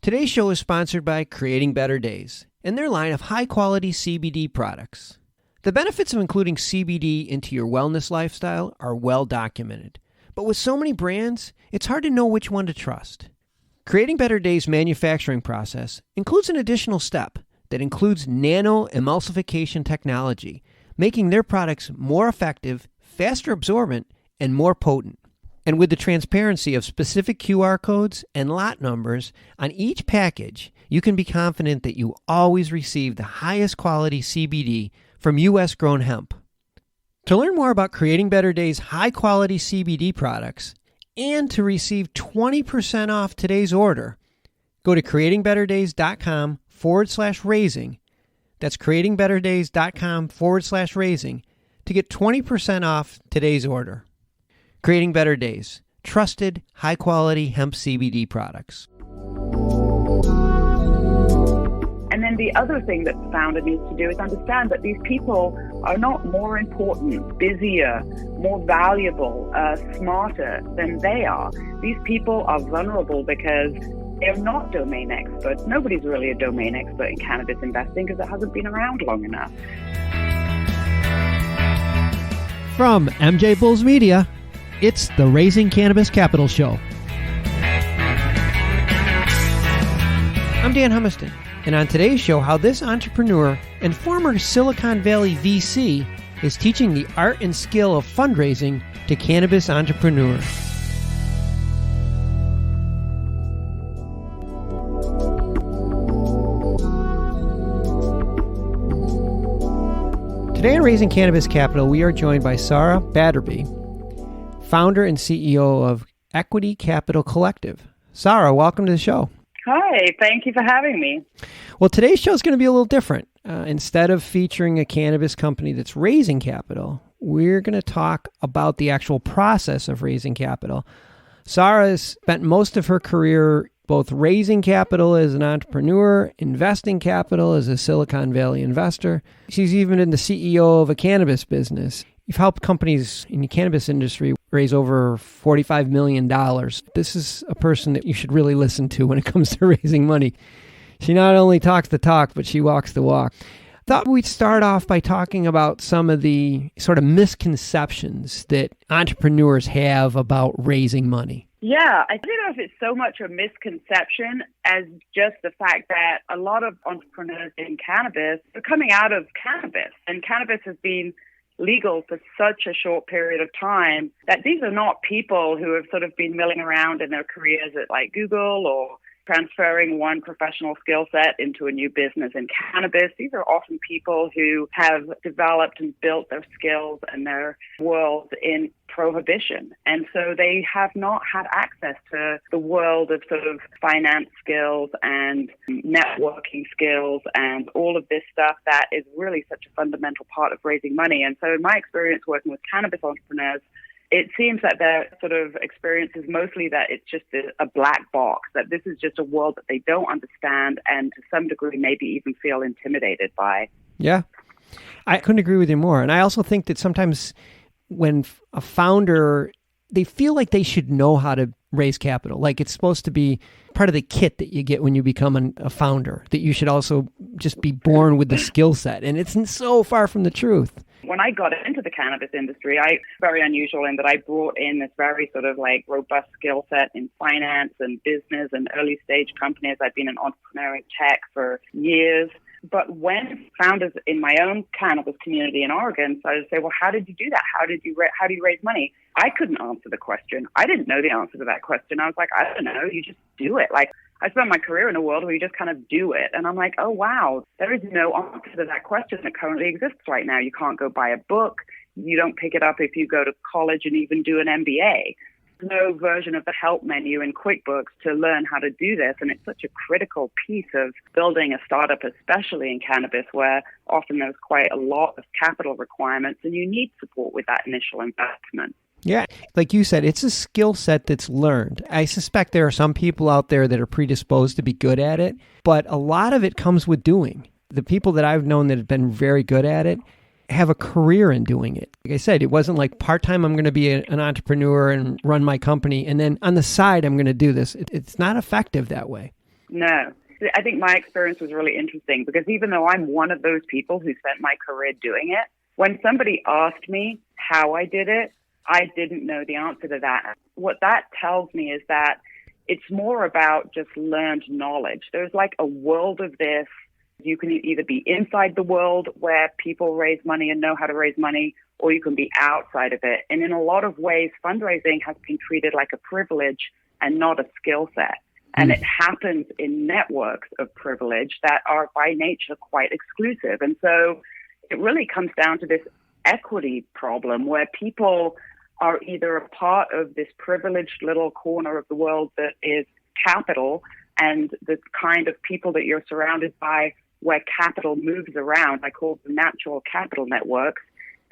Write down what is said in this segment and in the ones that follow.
Today's show is sponsored by Creating Better Days and their line of high-quality CBD products. The benefits of including CBD into your wellness lifestyle are well documented. But with so many brands, it's hard to know which one to trust. Creating Better Days' manufacturing process includes an additional step that includes nano-emulsification technology, making their products more effective, faster absorbent, and more potent. And with the transparency of specific QR codes and lot numbers on each package, you can be confident that you always receive the highest quality CBD from U.S.-grown hemp. To learn more about Creating Better Days' high-quality CBD products and to receive 20% off today's order, go to creatingbetterdays.com/raising. That's creatingbetterdays.com/raising to get 20% off today's order. Creating Better Days, trusted, high-quality hemp CBD products. And then the other thing that the founder needs to do is understand that these people are not more important, busier, more valuable, smarter than they are. These people are vulnerable because they're not domain experts. Nobody's really a domain expert in cannabis investing because it hasn't been around long enough. From MJBulls Media, it's the Raising Cannabis Capital Show. I'm Dan Humiston, and on today's show, how this entrepreneur and former Silicon Valley VC is teaching the art and skill of fundraising to cannabis entrepreneurs. Today on Raising Cannabis Capital, we are joined by Sara Batterby, founder and CEO of Equity Capital Collective. Sara, welcome to the show. Hi, thank you for having me. Well, today's show is going to be a little different. Instead of featuring a cannabis company that's raising capital, we're going to talk about the actual process of raising capital. Sara has spent most of her career both raising capital as an entrepreneur, investing capital as a Silicon Valley investor. She's even been the CEO of a cannabis business. You've helped companies in the cannabis industry raise over $45 million. This is a person that you should really listen to when it comes to raising money. She not only talks the talk, but she walks the walk. Thought we'd start off by talking about some of the sort of misconceptions that entrepreneurs have about raising money. Yeah, I don't know if it's so much a misconception as just the fact that a lot of entrepreneurs in cannabis are coming out of cannabis, and cannabis has been legal for such a short period of time that these are not people who have sort of been milling around in their careers at like Google or transferring one professional skill set into a new business in cannabis. These are often people who have developed and built their skills and their world in prohibition. And so they have not had access to the world of sort of finance skills and networking skills and all of this stuff that is really such a fundamental part of raising money. And so in my experience working with cannabis entrepreneurs, it seems that their sort of experience is mostly that it's just a black box, that this is just a world that they don't understand and to some degree maybe even feel intimidated by. Yeah, I couldn't agree with you more. And I also think that sometimes when a founder, they feel like they should know how to raise capital. Like it's supposed to be part of the kit that you get when you become a founder, that you should also just be born with the skill set. And it's so far from the truth. When I got into the cannabis industry, very unusual in that I brought in this very sort of like robust skill set in finance and business and early stage companies. I've been an entrepreneur in tech for years. But when founders in my own cannabis community in Oregon started to say, well, how did you do that? How do you raise money? I couldn't answer the question. I didn't know the answer to that question. I was like, I don't know. You just do it. Like I spent my career in a world where you just kind of do it. And I'm like, oh, wow, there is no answer to that question that currently exists right now. You can't go buy a book. You don't pick it up if you go to college and even do an MBA. No version of the help menu in QuickBooks to learn how to do this. And it's such a critical piece of building a startup, especially in cannabis, where often there's quite a lot of capital requirements and you need support with that initial investment. Yeah, like you said, it's a skill set that's learned. I suspect there are some people out there that are predisposed to be good at it, but a lot of it comes with doing. The people that I've known that have been very good at it have a career in doing it. Like I said, it wasn't like part-time, I'm going to be an entrepreneur and run my company, and then on the side, I'm going to do this. It's not effective that way. No. I think my experience was really interesting because even though I'm one of those people who spent my career doing it, when somebody asked me how I did it, I didn't know the answer to that. What that tells me is that it's more about just learned knowledge. There's like a world of this. You can either be inside the world where people raise money and know how to raise money, or you can be outside of it. And in a lot of ways, fundraising has been treated like a privilege and not a skill set. And it happens in networks of privilege that are by nature quite exclusive. And so it really comes down to this equity problem where people are either a part of this privileged little corner of the world that is capital and the kind of people that you're surrounded by where capital moves around. I call them natural capital networks.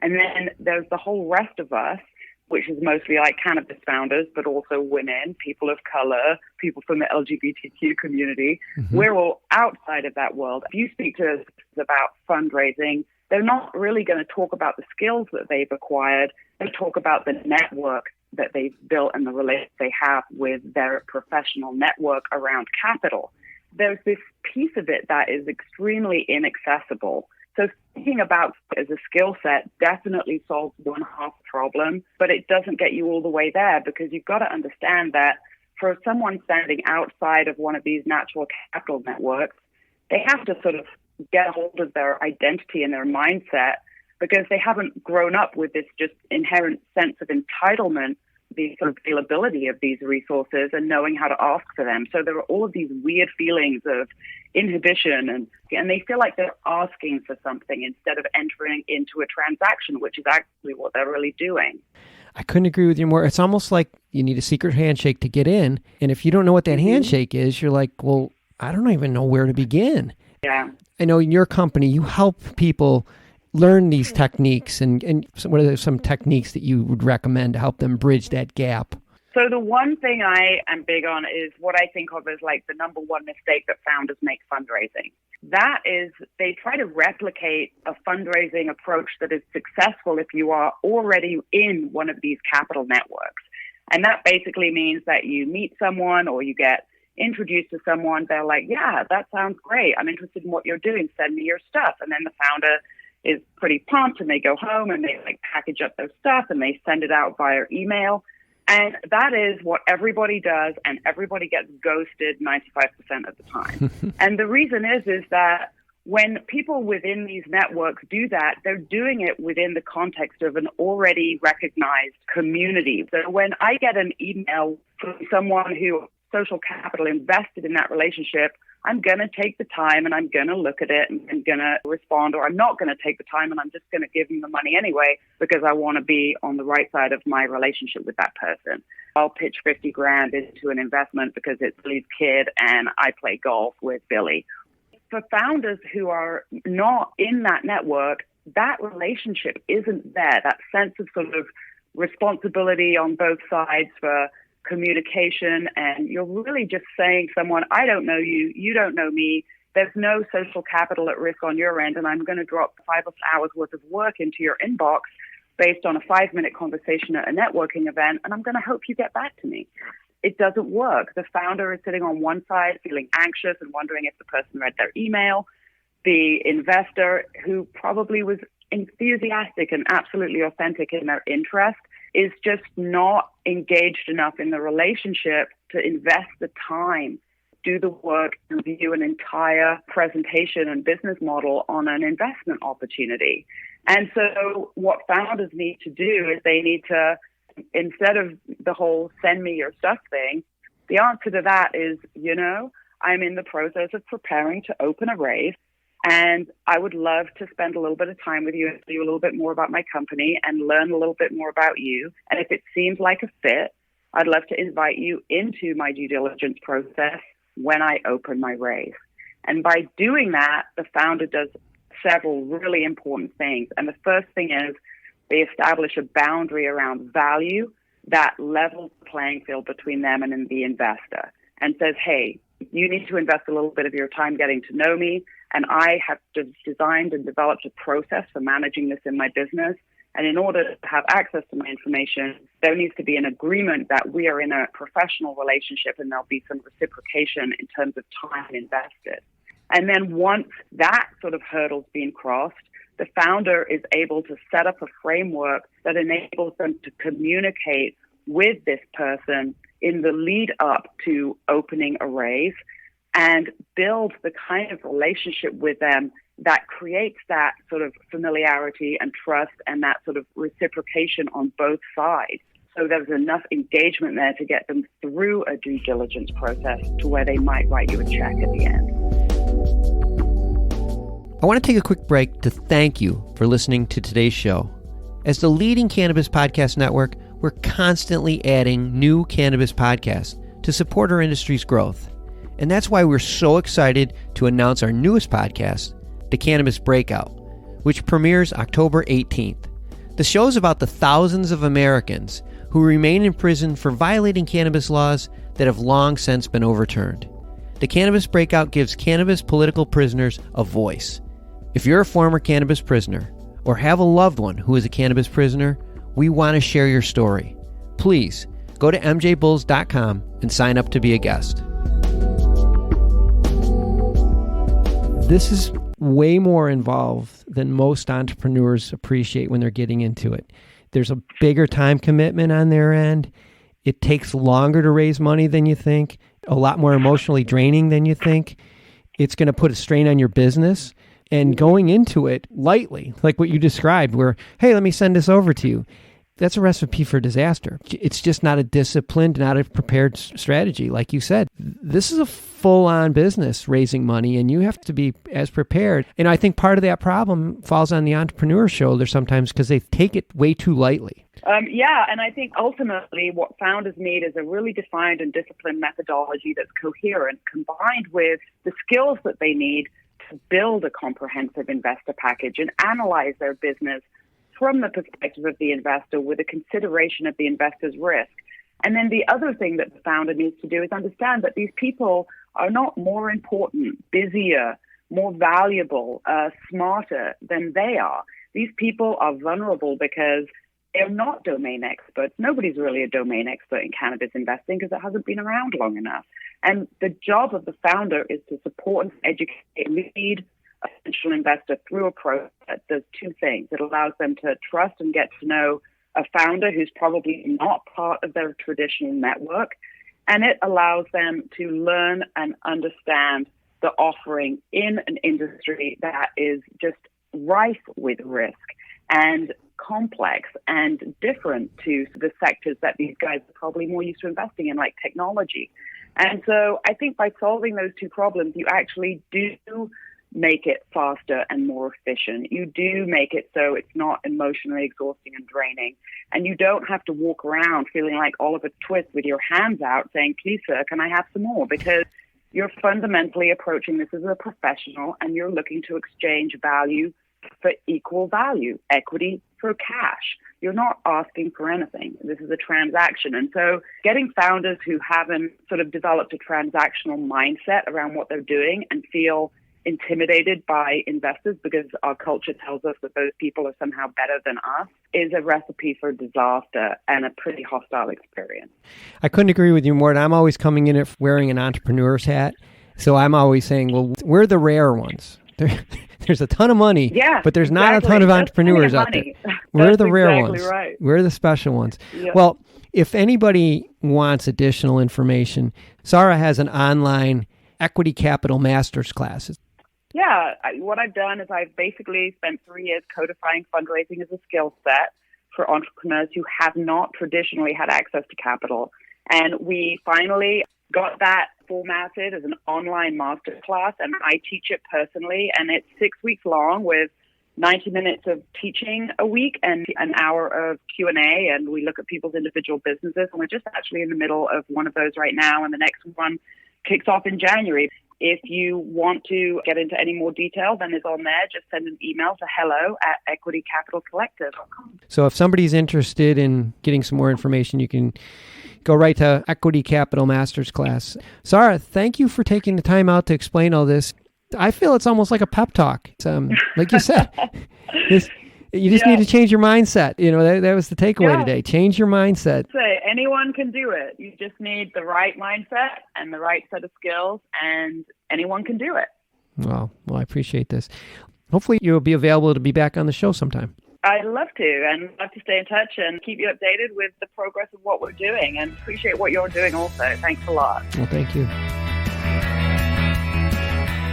And then there's the whole rest of us, which is mostly like cannabis founders, but also women, people of color, people from the LGBTQ community. We're all outside of that world. If you speak to us about fundraising, they're not really going to talk about the skills that they've acquired. They talk about the network that they've built and the relationship they have with their professional network around capital. There's this piece of it that is extremely inaccessible. So thinking about it as a skill set definitely solves one half the problem, but it doesn't get you all the way there because you've got to understand that for someone standing outside of one of these natural capital networks, they have to sort of get a hold of their identity and their mindset because they haven't grown up with this just inherent sense of entitlement, the sort of availability of these resources and knowing how to ask for them. So there are all of these weird feelings of inhibition and they feel like they're asking for something instead of entering into a transaction, which is actually what they're really doing. I couldn't agree with you more. It's almost like you need a secret handshake to get in. And if you don't know what that handshake is, you're like, well, I don't even know where to begin. Yeah. I know in your company, you help people learn these techniques and what are some techniques that you would recommend to help them bridge that gap? So the one thing I am big on is what I think of as like the number one mistake that founders make fundraising. That is they try to replicate a fundraising approach that is successful if you are already in one of these capital networks. And that basically means that you meet someone or you get introduced to someone. They're like, yeah, that sounds great. I'm interested in what you're doing. Send me your stuff. And then the founder is pretty pumped and they go home and they like package up their stuff and they send it out via email. And that is what everybody does, and everybody gets ghosted 95% of the time. And the reason is that when people within these networks do that, they're doing it within the context of an already recognized community. So when I get an email from someone who social capital invested in that relationship, I'm going to take the time and I'm going to look at it and I'm going to respond, or I'm not going to take the time and I'm just going to give them the money anyway because I want to be on the right side of my relationship with that person. I'll pitch 50 grand into an investment because it's Billy's kid and I play golf with Billy. For founders who are not in that network, that relationship isn't there. That sense of sort of responsibility on both sides for communication, and you're really just saying to someone, I don't know you, you don't know me, there's no social capital at risk on your end, and I'm going to drop 5 hours worth of work into your inbox based on a 5-minute conversation at a networking event, and I'm going to hope you get back to me. It doesn't work. The founder is sitting on one side feeling anxious and wondering if the person read their email. The investor, who probably was enthusiastic and absolutely authentic in their interest, is just not engaged enough in the relationship to invest the time, do the work, and view an entire presentation and business model on an investment opportunity. And so what founders need to do is they need to, instead of the whole send me your stuff thing, the answer to that is, I'm in the process of preparing to open a raise. And I would love to spend a little bit of time with you and tell you a little bit more about my company and learn a little bit more about you. And if it seems like a fit, I'd love to invite you into my due diligence process when I open my raise. And by doing that, the founder does several really important things. And the first thing is they establish a boundary around value that levels the playing field between them and the investor and says, hey, you need to invest a little bit of your time getting to know me. And I have designed and developed a process for managing this in my business. And in order to have access to my information, there needs to be an agreement that we are in a professional relationship and there'll be some reciprocation in terms of time invested. And then once that sort of hurdle's been crossed, the founder is able to set up a framework that enables them to communicate with this person in the lead up to opening a raise and build the kind of relationship with them that creates that sort of familiarity and trust and that sort of reciprocation on both sides. So there's enough engagement there to get them through a due diligence process to where they might write you a check at the end. I want to take a quick break to thank you for listening to today's show. As the leading cannabis podcast network, we're constantly adding new cannabis podcasts to support our industry's growth. And that's why we're so excited to announce our newest podcast, The Cannabis Breakout, which premieres October 18th. The show is about the thousands of Americans who remain in prison for violating cannabis laws that have long since been overturned. The Cannabis Breakout gives cannabis political prisoners a voice. If you're a former cannabis prisoner or have a loved one who is a cannabis prisoner, we want to share your story. Please go to MJBulls.com and sign up to be a guest. This is way more involved than most entrepreneurs appreciate when they're getting into it. There's a bigger time commitment on their end. It takes longer to raise money than you think, a lot more emotionally draining than you think. It's going to put a strain on your business. And going into it lightly, like what you described, where, hey, let me send this over to you, that's a recipe for disaster. It's just not a disciplined, not a prepared strategy. Like you said, this is a full-on business, raising money, and you have to be as prepared. And I think part of that problem falls on the entrepreneur's shoulder sometimes because they take it way too lightly. And I think ultimately what founders need is a really defined and disciplined methodology that's coherent, combined with the skills that they need to build a comprehensive investor package and analyze their business from the perspective of the investor with a consideration of the investor's risk. And then the other thing that the founder needs to do is understand that these people are not more important, busier, more valuable, smarter than they are. These people are vulnerable because they're not domain experts. Nobody's really a domain expert in cannabis investing because it hasn't been around long enough. And the job of the founder is to support and educate and lead a potential investor through a process that does two things. It allows them to trust and get to know a founder who's probably not part of their traditional network. And it allows them to learn and understand the offering in an industry that is just rife with risk and complex and different to the sectors that these guys are probably more used to investing in, like technology. And so I think by solving those two problems, you actually do make it faster and more efficient. You do make it so it's not emotionally exhausting and draining. And you don't have to walk around feeling like Oliver Twist with your hands out saying, please, sir, can I have some more? Because you're fundamentally approaching this as a professional and you're looking to exchange value for equal value, equity for cash. You're not asking for anything. This is a transaction. And so getting founders who haven't sort of developed a transactional mindset around what they're doing and feel intimidated by investors because our culture tells us that those people are somehow better than us is a recipe for disaster and a pretty hostile experience. I couldn't agree with you more. And I'm always coming in it wearing an entrepreneur's hat. So I'm always saying, well, we're the rare ones. There's a ton of money, but there's not a ton of entrepreneurs out there. We're the rare ones. Right. We're the special ones. Yep. Well, if anybody wants additional information, Sara has an online Equity Capital Masters class. Yeah, what I've done is I've basically spent 3 years codifying fundraising as a skill set for entrepreneurs who have not traditionally had access to capital. And we finally got that formatted as an online masterclass, and I teach it personally, and it's 6 weeks long with 90 minutes of teaching a week and an hour of Q&A, and we look at people's individual businesses, and we're just actually in the middle of one of those right now, and the next one kicks off in January. If you want to get into any more detail than is on there, just send an email to hello@equitycapitalcollective.com. So if somebody's interested in getting some more information, you can go right to Equity Capital Masters class. Sara, thank you for taking the time out to explain all this. I feel it's almost like a pep talk. Like you said, You just need to change your mindset. That was the takeaway today. Change your mindset. Say anyone can do it. You just need the right mindset and the right set of skills, and anyone can do it. Well, I appreciate this. Hopefully you'll be available to be back on the show sometime. I'd love to, and love to stay in touch and keep you updated with the progress of what we're doing, and appreciate what you're doing also. Thanks a lot. Well, thank you.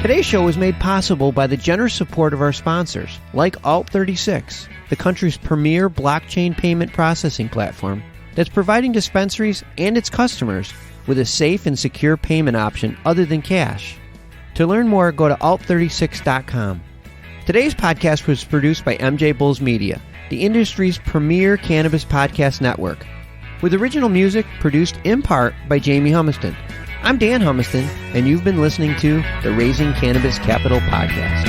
Today's show was made possible by the generous support of our sponsors, like Alt36, the country's premier blockchain payment processing platform that's providing dispensaries and its customers with a safe and secure payment option other than cash. To learn more, go to alt36.com. Today's podcast was produced by MJBulls Media, the industry's premier cannabis podcast network, with original music produced in part by Jamie Humiston. I'm Dan Humiston, and you've been listening to the Raising Cannabis Capital podcast.